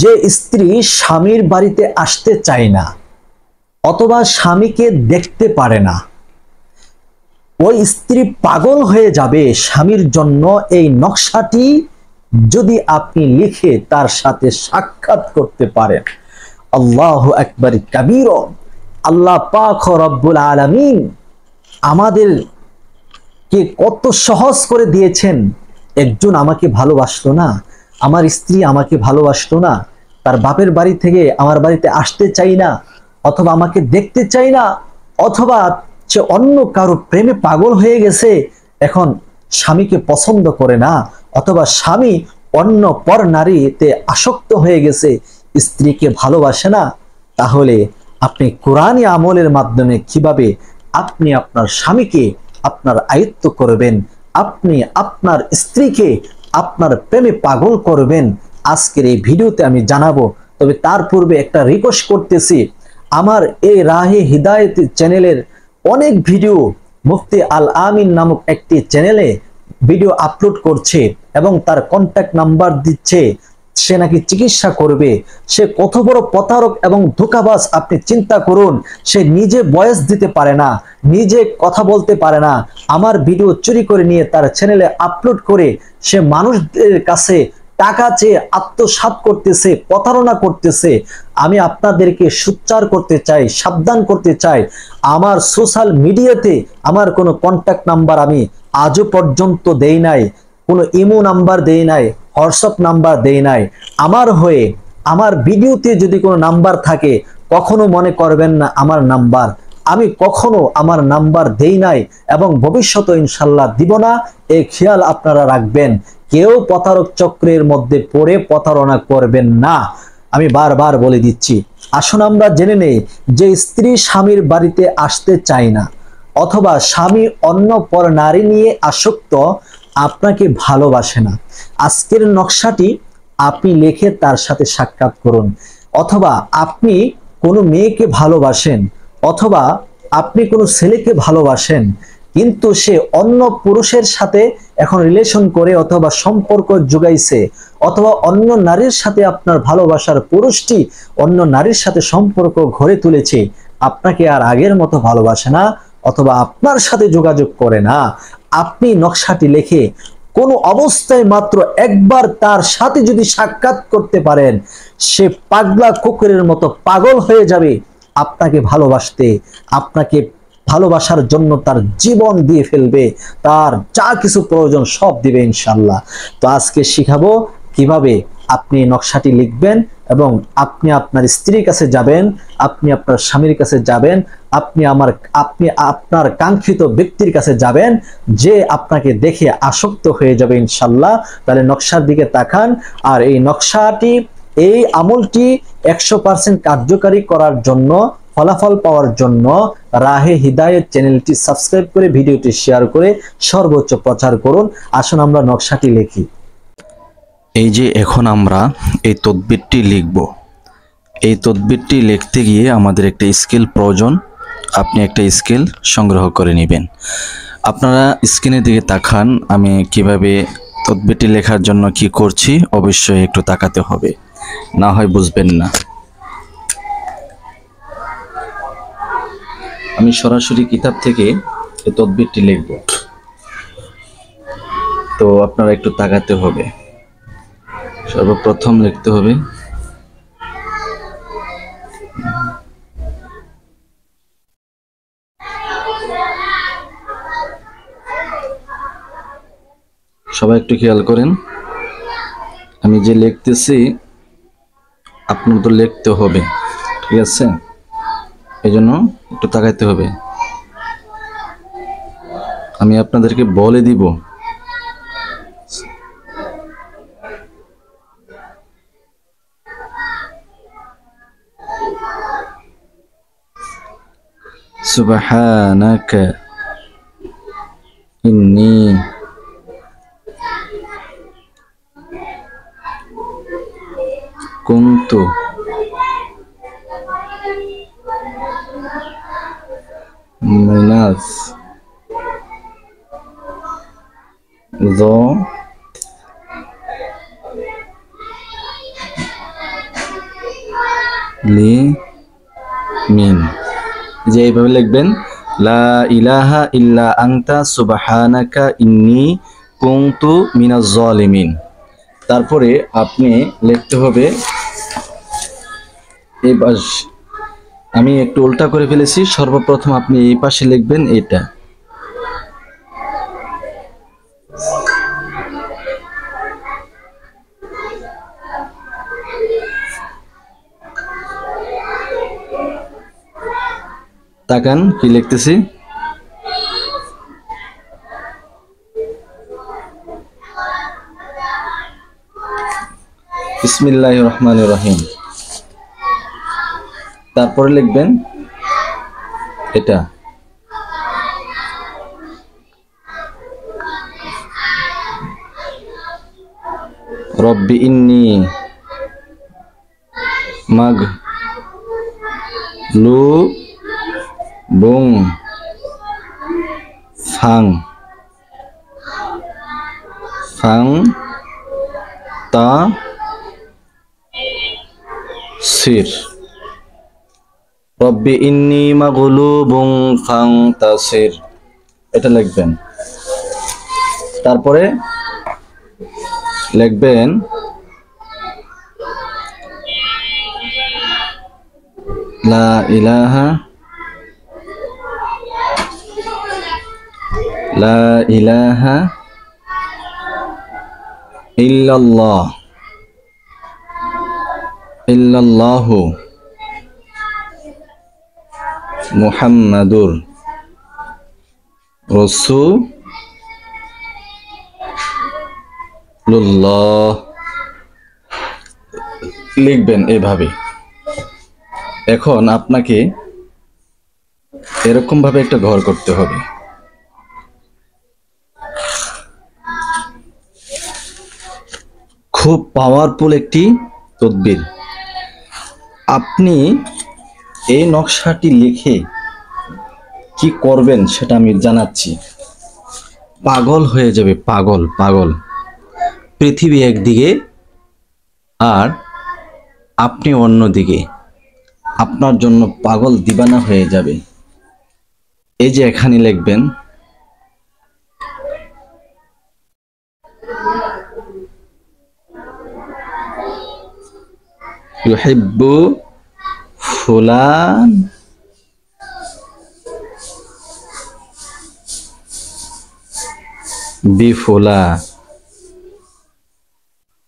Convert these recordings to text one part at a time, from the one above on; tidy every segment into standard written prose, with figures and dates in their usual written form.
যে স্ত্রী স্বামীর বাড়িতে আসতে চায় না অথবা স্বামীকে দেখতে পারে না, ওই স্ত্রী পাগল হয়ে যাবে স্বামীর জন্য। এই নকশাটি যদি আপনি লিখে তার সাথে সাক্ষাৎ করতে পারেন, আল্লাহু আকবার কাবীর, আল্লাহ পাক রব্বুল আলামিন আমাদেরকে কত সহজ করে দিয়েছেন। একজন আমাকে ভালোবাসলো না, আমার স্ত্রী আমাকে ভালোবাসলো না, তার বাপের বাড়ি থেকে আমার বাড়িতে আসতে চাই না, অথবা আমাকে দেখতে চাই না, অথবা সে অন্য কারো প্রেমে পাগল হয়ে গেছে, এখন স্বামীকে পছন্দ করে না, অথবা স্বামী অন্য পর নারীতে আসক্ত হয়ে গেছে, স্ত্রীকে ভালোবাসে না। তাহলে আপনি কোরআনী আমলের মাধ্যমে কিভাবে আপনি আপনার স্বামীকে আপনার আয়ত্ত করবেন, আপনি আপনার স্ত্রীকে আপনার প্রেমে পাগল করবেন, আজকের এই ভিডিওতে আমি জানাবো। তবে তার পূর্বে একটা রিকোয়েস্ট করতেছি, আমার এই রাহে হিদায়েত চ্যানেলের অনেক ভিডিও মুফতি আল আমিন নামক একটি চ্যানেলে ভিডিও আপলোড করছে এবং তার কন্ট্যাক্ট নাম্বার দিচ্ছে। সে নাকি চিকিৎসা করবে, সে কত বড় প্রতারক এবং ধোঁকাবাজ আপনি চিন্তা করুন। সে নিজে ভয়েস দিতে পারে না, নিজে কথা বলতে পারে না, আমার ভিডিও চুরি করে নিয়ে তার চ্যানেলে আপলোড করে সে মানুষদের কাছে টাকা চেয়ে আত্মসাৎ করতেছে, প্রতারণা করতেছে। আমি আপনাদেরকে সোচ্চার করতে চাই, সাবধান করতে চাই। আমার সোশ্যাল মিডিয়াতে আমার কোনো কন্ট্যাক্ট নাম্বার আমি আজও পর্যন্ত দেই নাই, কোনো ইমো নাম্বার দেই নাই, হোয়াটসঅ্যাপ নাম্বার দেই নাই। আমার হয়ে আমার ভিডিওতে যদি কোনো নাম্বার থাকে কখনো মনে করবেন না আমার নাম্বার, আমি কখনো আমার নাম্বার দেই নাই এবং ভবিষ্যতে ইনশাল্লাহ দিব না, এই খেয়াল আপনারা রাখবেন। কেউ প্রতারক চক্রের মধ্যে পড়ে প্রতারণা করবেন না, আমি বারবার বলে দিচ্ছি। আসুন আমরা জেনে নেই, যে স্ত্রী স্বামীর বাড়িতে আসতে চায় না অথবা স্বামী অন্য পর নারী নিয়ে আসক্ত, আপনাকে ভালোবাসে না, আজকের নকশাটি আপনি লিখে তার সাথে সাক্ষাৎ করুন। অথবা আপনি কোনো মেয়েকে ভালোবাসেন, অথবা আপনি কোনো ছেলেকে ভালোবাসেন, কিন্তু সে অন্য পুরুষের সাথে এখন রিলেশন করে অথবা সম্পর্ক যোগাইছে, অথবা অন্য নারীর সাথে আপনার ভালোবাসার পুরুষটি অন্য নারীর সাথে সম্পর্ক গড়ে তুলেছে, আপনাকে আর আগের মতো ভালোবাসে না, অথবা আপনার সাথে যোগাযোগ করে না, আপনি নকশাটি লিখে কোনো অবস্থায় মাত্র একবার তার সাথে যদি সাক্ষাৎ করতে পারেন, সে পাগলা কুকুরের মতো পাগল হয়ে যাবে আপনাকে ভালোবাসতে, আপনাকে ভালোবাসার জন্য তার জীবন দিয়ে ফেলবে, তার যা কিছু প্রয়োজন সব দিবে ইনশাল্লাহ। তো আজকে শিখাবো কিভাবে আপনি নকশাটি লিখবেন এবং আপনি আপনার স্ত্রীর কাছে যাবেন, আপনি আপনার স্বামীর কাছে যাবেন, আপনি আপনার কাঙ্ক্ষিত ব্যক্তির কাছে যাবেন, যে আপনাকে দেখে আসক্ত হয়ে যাবে ইনশাল্লাহ। তাহলে নকশার দিকে তাকান। আর এই নকশাটি, এই আমলটি 100% কার্যকারী করার জন্য, ফলাফল পাওয়ার জন্য রাহে হিদায়েত চ্যানেলটি সাবস্ক্রাইব করে ভিডিওটি শেয়ার করে সর্বোচ্চ প্রচার করুন। আসুন আমরা নকশাটি লিখি। এই যে এখন আমরা এই তদবিরটি লিখব। এই তদবিরটি লিখতে গিয়ে আমাদের একটা স্কেল প্রয়োজন। আপনি একটা স্কেল সংগ্রহ করে নেবেন। আপনারা স্ক্রিনের দিকে তাকান, আমি কিভাবে তদবিরটি লেখার জন্য কি করছি অবশ্যই একটু তাকাতে হবে, না হয় বুঝবেন না। আমি সরাসরি কিতাব থেকে এই তদবিরটি লিখব, তো আপনারা একটু তাকাতে হবে। সর্বপ্রথম লিখতে হবে সবাই একটু খেয়াল করেন, আমি যে লিখতেছি আপনার তো লিখতে হবে, ঠিক আছে? এই জন্য একটু তাকাইতে হবে। আমি আপনাদেরকে বলে দিব সুবহানাকা ইন্নী কুনতু মিনাস জালিমিন। যে এইভাবে লিখবেন, লা ইলাহা ইল্লা আনতা সুবহানাকা ইন্নী কুনতু মিনাজ জালিমিন। তারপরে আপনি লিখতে হবে, এই আমি একটু উল্টা করে ফেলেছি, সর্বপ্রথম আপনি এই পাশে লিখবেন এটা। তাকান কি লিখতেছি, বিসমিল্লাহির রহমানির রহিম। তারপরে লিখবেন এটা, রব্বি ইন্নী মাগলুবুন ফান্তাসির। রব্বি ইন্নী মাগলুবুন ফান্তাসির, এটা লিখবেন। তারপরে লিখবেন লা ইলাহা ইল্লাল্লাহু মুহাম্মাদুর রাসূলুল্লাহ লিখবেন এভাবে। এখন আপনাকে এরকম ভাবে একটা ঘর করতে হবে। খুব পাওয়ারফুল একটি তদবির। আপনি এই নকশাটি লিখে কি করবেন সেটা আমি জানাচ্ছি। পাগল হয়ে যাবে, পাগল পাগল। পৃথিবী একদিকে আর আপনি অন্যদিকে, আপনার জন্য পাগল দিবানা হয়ে যাবে। এই যে এখানে লিখবেন ইউহিব্বু ফুলান বিফুলা,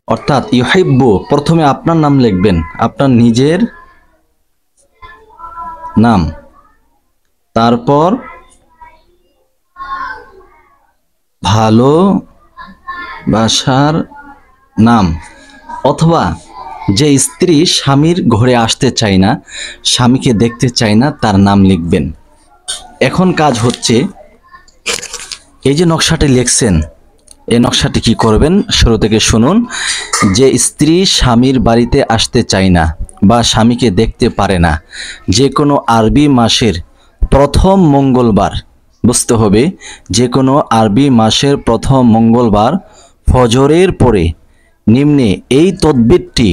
অর্থাৎ ইউহিব্বু, প্রথমে আপনার নাম লিখবেন, আপনার নিজের নাম, তারপর ভালোবাসার নাম, অথবা যে স্ত্রী স্বামীর ঘরে আসতে চায় না, স্বামীকে দেখতে চায় না, তার নাম লিখবেন। এখন কাজ হচ্ছে, এই যে নকশাটি লিখছেন, এই নকশাটি কি করবেন শুরু থেকে শুনুন। যে স্ত্রী স্বামীর বাড়িতে আসতে চায় না বা স্বামীকে দেখতে পারে না, যে কোনো আরবি মাসের প্রথম মঙ্গলবার, বুঝতে হবে যে কোনো আরবি মাসের প্রথম মঙ্গলবার ফজরের পরে নিম্নে এই তদবিরটি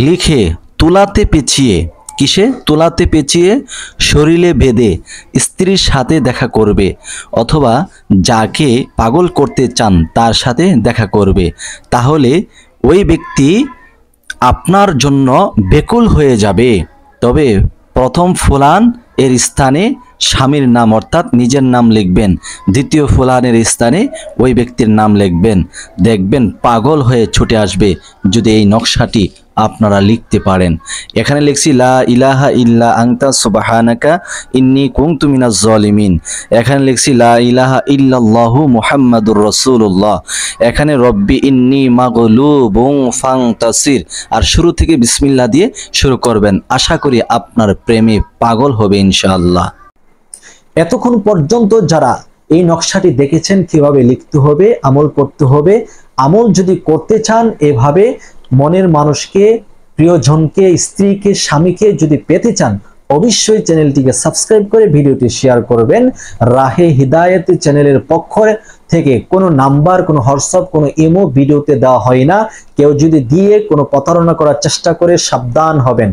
লিখে তুলাতে পেঁচিয়ে, কিসে তুলাতে পেঁচিয়ে শরীরে বেঁধে স্ত্রীর সাথে দেখা করবে, অথবা যাকে পাগল করতে চান তার সাথে দেখা করবে। তাহলে ওই ব্যক্তি আপনার জন্য বেকুল হয়ে যাবে। তবে প্রথম ফুলান এর স্থানে স্বামীর নাম অর্থাৎ নিজের নাম লিখবেন, দ্বিতীয় ফুলানের স্থানে ওই ব্যক্তির নাম লিখবেন। দেখবেন পাগল হয়ে ছুটে আসবে যদি এই নকশাটি আপনারা লিখতে পারেন। এখানে লিখছি লা ইলাহা ইল্লা আনতা সুবহানাকা ইন্নী কুনতু মিনাজ জালিমিন। এখানে লিখছি লা ইলাহা ইল্লাল্লাহু মুহাম্মাদুর রাসূলুল্লাহ। এখানে রব্বি ইন্নী মাগলুবুন ফান্তাসির। আর শুরু থেকে বিসমিল্লাহ দিয়ে শুরু করবেন। আশা করি আপনার প্রেমে পাগল হবে ইনশাআল্লাহ। এতক্ষণ পর্যন্ত যারা এই নকশাটি দেখেছেন কিভাবে লিখতে হবে, আমল করতে হবে, আমল যদি করতে চান এভাবে মনের মানুষকে, প্রিয়জনকে, স্ত্রীকে, স্বামীকে যদি পেতে চান, অবশ্যই চ্যানেলটিকে সাবস্ক্রাইব করে ভিডিওটি শেয়ার করবেন। রাহে হিদায়াত চ্যানেলের পক্ষ থেকে কোনো নাম্বার, কোনো হোয়াটসঅ্যাপ, কোনো ইমো ভিডিওতে দেওয়া হয় না। কেউ যদি দিয়ে কোনো প্রতারণা করার চেষ্টা করে সাবধান হবেন।